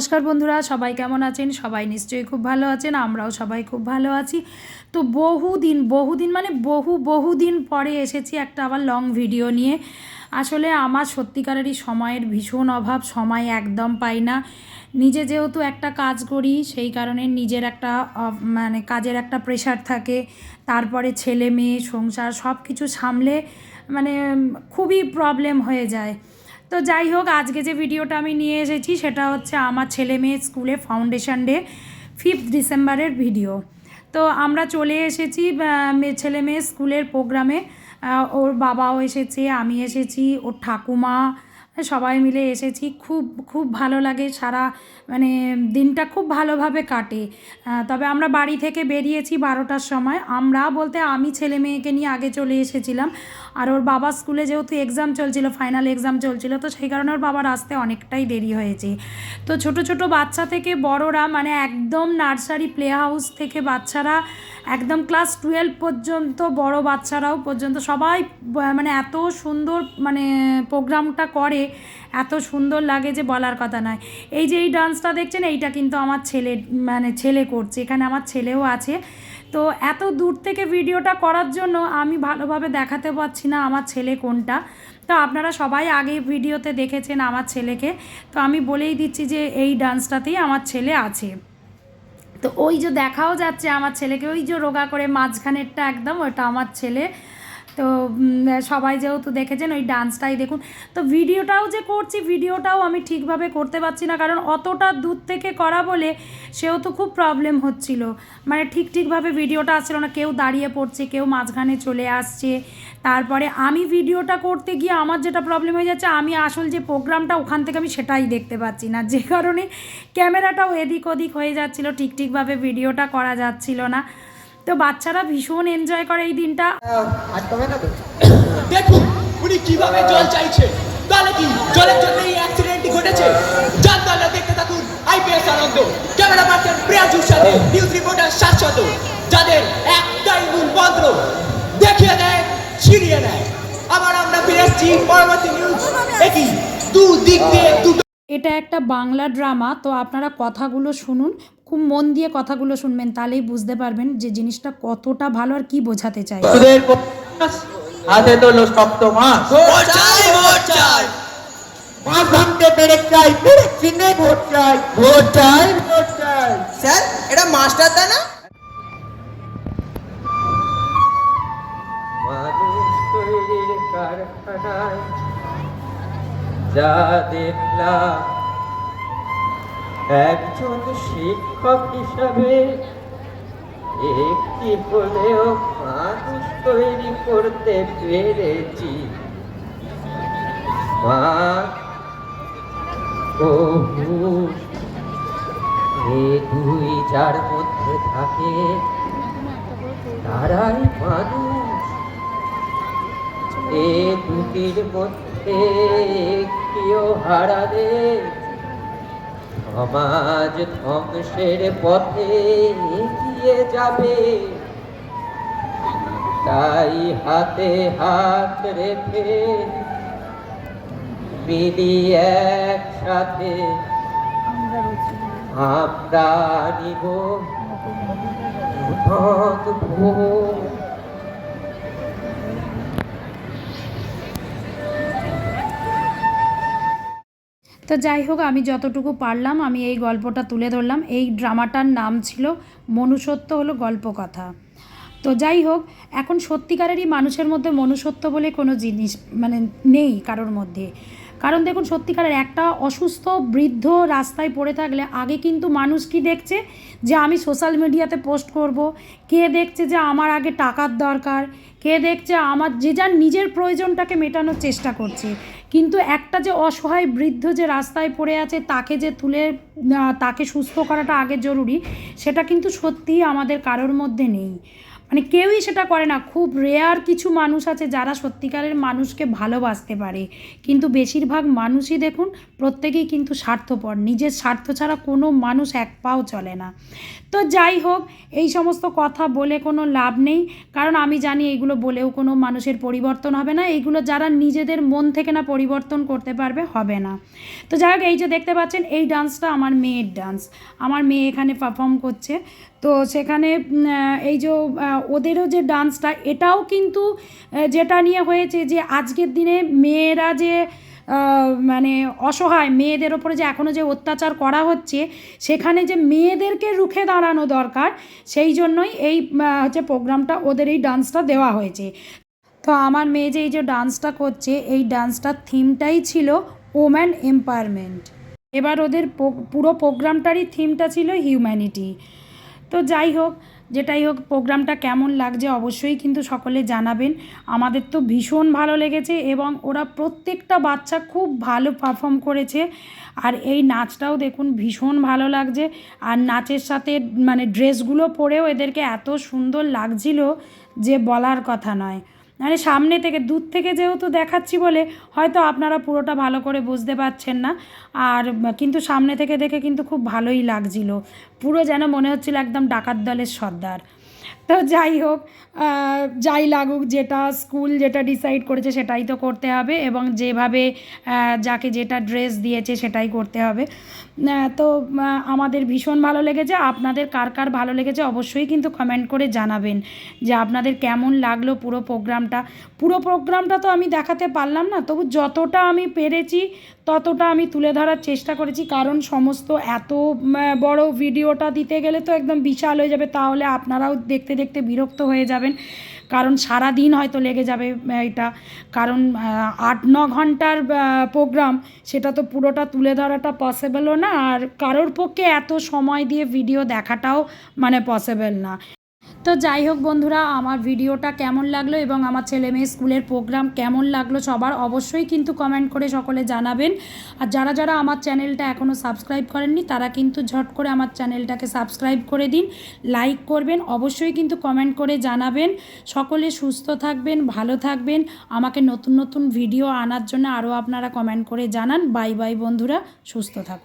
নমস্কার বন্ধুরা, সবাই কেমন আছেন? সবাই নিশ্চয়ই খুব ভালো আছেন, আমরাও সবাই খুব ভালো আছি। তো বহুদিন পরে এসেছি একটা আবার লং ভিডিও নিয়ে। আসলে আমার সত্যিকারেরই সময়ের ভীষণ অভাব, সময় একদম পাই না। নিজে যেহেতু একটা কাজ করি, সেই কারণে নিজের একটা কাজের একটা প্রেশার থাকে, তারপরে ছেলে মেয়ে সংসার সব কিছু সামলে মানে খুবই প্রবলেম হয়ে যায়। তো যাই হোক, আজকে যে ভিডিওটা আমি নিয়ে এসেছি সেটা হচ্ছে আমার ছেলে মেয়ের স্কুলে ফাউন্ডেশন ডে 5th ডিসেম্বরের ভিডিও। তো আমরা চলে এসেছি ছেলে মেয়ের স্কুলের প্রোগ্রামে। ওর বাবাও এসেছে, আমি এসেছি, ওর ঠাকুমা, সবাই মিলে এসেছি। খুব খুব ভালো লাগে, সারা দিনটা খুব ভালোভাবে কাটে। তবে আমরা বাড়ি থেকে বেরিয়েছি 12টার সময়। আমরা বলতে আমি ছেলে মেয়েকে নিয়ে আগে চলে এসেছিলাম, আর ওর বাবার স্কুলে যেহেতু এক্সাম চলছিল, ফাইনাল এক্সাম চলছিল, তো সেই কারণে ওর বাবার আসতে অনেকটাই দেরি হয়েছে। তো ছোট ছোট বাচ্চা থেকে বড়রা, একদম নার্সারি প্লে হাউস থেকে বাচ্চারা একদম ক্লাস 12 পর্যন্ত, বড় বাচ্চারাও পর্যন্ত সবাই এত সুন্দর প্রোগ্রামটা করে, এত সুন্দর লাগে যে বলার কথা নয়। এই যে এই ডান্সটা দেখছেন, এইটা কিন্তু আমার ছেলে করছে, এখানে আমার ছেলেও আছে। তো এত দূর থেকে ভিডিওটা করার জন্য আমি ভালোভাবে দেখাতে পারছি না আমার ছেলে কোনটা। তো আপনারা সবাই আগে ভিডিওতে দেখেছেন আমার ছেলেকে, তো আমি বলেই দিচ্ছি যে এই ডান্সটাতেই আমার ছেলে আছে। তো ওই যে দেখাও যাচ্ছে আমার ছেলেকে, ওই যে রোগা করে মাঝখানেরটা একদম, ওটা আমার ছেলে। তো সবাই যেহেতু দেখেছেন, ওই ডান্সটাই দেখুন। তো ভিডিওটাও যে করছি, ভিডিওটাও আমি ঠিকভাবে করতে পারছি না, কারণ অতটা দূর থেকে করা বলে সেহেতু খুব প্রবলেম হচ্ছিল। ঠিকভাবে ভিডিওটা আসছিল না, কেউ দাঁড়িয়ে পড়ছে, কেউ মাঝখানে চলে আসছে। তারপরে আমি ভিডিওটা করতে গিয়ে আমার যেটা প্রবলেম হয়ে যাচ্ছে, আমি আসল যে প্রোগ্রামটা ওখান থেকে আমি সেটাই দেখতে পাচ্ছি না, যে কারণে ক্যামেরাটাও এদিক ওদিক হয়ে যাচ্ছিলো, ঠিকভাবে ভিডিওটা করা যাচ্ছিল না। তো বাচ্চারা ভীষণ এনজয় করে এই দিনটা। দেখুন উনি কিভাবে জল চাইছে, তাহলে কি জলের জন্য এই অ্যাক্সিডেন্টটি ঘটেছে? জানতালা দেখতে থাকুন আইপিএস আনন্দ, ক্যামেরা পার্সন প্রিয়াজুর সাথে নিউজ রিপোর্টার শাশ্বত, যাদের একটাই মূল মন্ত্র, দেখিয়ে দেয় ছিড়িয়ে নেয়। আবার আমরা ফিরে এসেছি পরবর্তী নিউজ। একই দুদিক দিয়ে দুটো। এটা একটা বাংলা ড্রামা, তো আপনারা কথাগুলো শুনুন, খুব মন দিয়ে কথাগুলো শুনবেন, তাহলেই বুঝতে পারবেন যে জিনিসটা কতটা ভালো আর কি বোঝাতে চাই। হাতে তোলো শক্ত মাছ, ভোট চাই ভোট চাই, মাছ ভাঙতে পেরেক চাই, পেরেক চিহ্নে ভোট চাই, ভোট চাই, ভোট চাই। স্যার এটা মাস্টার দা না? মানুষ তৈরির কারখানায় যা দেখলাম, একজন শিক্ষক হিসাবে একটি হলেও মানুষ তৈরি করতে পেরেছি। দুই যার মধ্যে থাকে তারাই মানুষ, এ দুটির মধ্যে একটিও হারালে সমাজ ধ্বংসের পথে এগিয়ে যাবে। তাই হাতে হাত রেখে মিলিয়ে একসাথে আমরা নিব নতুন ভোর। তো যাই হোক, আমি যতটুকু পারলাম আমি এই গল্পটা তুলে ধরলাম। এই ড্রামাটার নাম ছিল মনুষ্যত্ব হলো গল্পকথা। তো যাই হোক, এখন সত্যিকারেরই মানুষের মধ্যে মনুষ্যত্ব বলে কোনো জিনিস নেই কারোর মধ্যে। কারণ দেখুন, সত্যিকারের একটা অসুস্থ বৃদ্ধ রাস্তায় পড়ে থাকলে আগে কিন্তু মানুষ কি দেখছে, যে আমি সোশ্যাল মিডিয়াতে পোস্ট করব, কে দেখছে যে আমার আগে টাকার দরকার, কে দেখছে আমার যে যার নিজের প্রয়োজনটাকে মেটানোর চেষ্টা করছে। কিন্তু একটা যে অসহায় বৃদ্ধ যে রাস্তায় পড়ে আছে, তাকে যে তুলে তাকে সুস্থ করাটা আগে জরুরি, সেটা কিন্তু সত্যিই আমাদের কারোর মধ্যে নেই। মানে কেউই সেটা করে না, খুব রেয়ার কিছু মানুষ আছে যারা সত্যিকারের মানুষকে ভালোবাসতে পারে, কিন্তু বেশিরভাগ মানুষই দেখুন প্রত্যেকেই কিন্তু স্বার্থপর, নিজের স্বার্থ ছাড়া কোনো মানুষ এক পাও চলে না। তো যাই হোক, এই সমস্ত কথা বলে কোনো লাভ নেই, কারণ আমি জানি এইগুলো বলেও কোনো মানুষের পরিবর্তন হবে না, এইগুলো যারা নিজেদের মন থেকে না পরিবর্তন করতে পারবে হবে না। তো যাই হোক, এই যে দেখতে পাচ্ছেন এই ডান্সটা আমার মেয়ের ডান্স, আমার মেয়ে এখানে পারফর্ম করছে। তো সেখানে এই যে ওদেরও যে ডান্সটা, এটাও কিন্তু যেটা নিয়ে হয়েছে যে আজকের দিনে মেয়েরা যে মানে অসহায়, মেয়েদের ওপরে যে এখনও যে অত্যাচার করা হচ্ছে, সেখানে যে মেয়েদেরকে রুখে দাঁড়ানো দরকার, সেই জন্যই এই হচ্ছে প্রোগ্রামটা, ওদের এই ডান্সটা দেওয়া হয়েছে। তো আমার মেয়ে যে এই যে ডান্সটা করছে, এই ডান্সটার থিমটাই ছিল ওম্যান এম্পাওয়ারমেন্ট। এবার ওদের পুরো প্রোগ্রামটারই থিমটা ছিল হিউম্যানিটি। তো যাই হোক, যেটাই হোক, প্রোগ্রামটা কেমন লাগছে অবশ্যই কিন্তু সকলে জানাবেন। আমাদের তো ভীষণ ভালো লেগেছে এবং ওরা প্রত্যেকটা বাচ্চা খুব ভালো পারফর্ম করেছে। আর এই নাচটাও দেখুন ভীষণ ভালো লাগছে, আর নাচের সাথে মানে ড্রেসগুলো পরেও এদেরকে এত সুন্দর লাগছিল যে বলার কথা নয়। মানে সামনে থেকে, দূর থেকে যেহেতু দেখাচ্ছি বলে হয়তো আপনারা পুরোটা ভালো করে বুঝতে পারছেন না, আর কিন্তু সামনে থেকে দেখে কিন্তু খুব ভালোই লাগছিল, পুরো যেন মনে হচ্ছিল একদম ডাকাত দলের সর্দার। তো যাই হোক, যাই লাগুক, যেটা স্কুল যেটা ডিসাইড করেছে সেটাই তো করতে হবে, এবং যেভাবে যাকে যেটা ড্রেস দিয়েছে সেটাই করতে হবে। তো আমাদের ভীষণ ভালো লেগেছে। আপনাদের কার কার ভালো লেগেছে অবশ্যই কিন্তু কমেন্ট করে জানাবেন যে আপনাদের কেমন লাগলো পুরো প্রোগ্রামটা। পুরো প্রোগ্রামটা তো আমি দেখাতে পারলাম না, তবু যতটা আমি পেরেছি ততটা আমি তুলে ধরার চেষ্টা করেছি, কারণ সমস্ত এত বড় ভিডিওটা দিতে গেলে তো একদম বিশাল হয়ে যাবে, তাহলে আপনারাও দেখতে দেখতে বিরক্ত হয়ে যাবেন, কারণ সারা দিন হয়তো লেগে যাবে এটা, কারণ 8-9 ঘন্টার প্রোগ্রাম, সেটা তো পুরোটা তুলে ধরাটা পসিবলও না, আর কারোর পক্ষে এত সময় দিয়ে ভিডিও দেখাটাও মানে পসিবল না। তো যাই হোক বন্ধুরা, আমার ভিডিওটা কেমন লাগলো এবং আমার ছেলে মেয়ে স্কুলের প্রোগ্রাম কেমন লাগলো সবার অবশ্যই কিন্তু কমেন্ট করে সকলে জানাবেন। আর যারা যারা আমার চ্যানেলটা এখনও সাবস্ক্রাইব করেননি তারা কিন্তু ঝট করে আমার চ্যানেলটাকে সাবস্ক্রাইব করে দিন, লাইক করবেন, অবশ্যই কিন্তু কমেন্ট করে জানাবেন। সকলে সুস্থ থাকবেন, ভালো থাকবেন, আমাকে নতুন নতুন ভিডিও আনার জন্য আরও আপনারা কমেন্ট করে জানান। বাই বাই বন্ধুরা, সুস্থ থাকুন।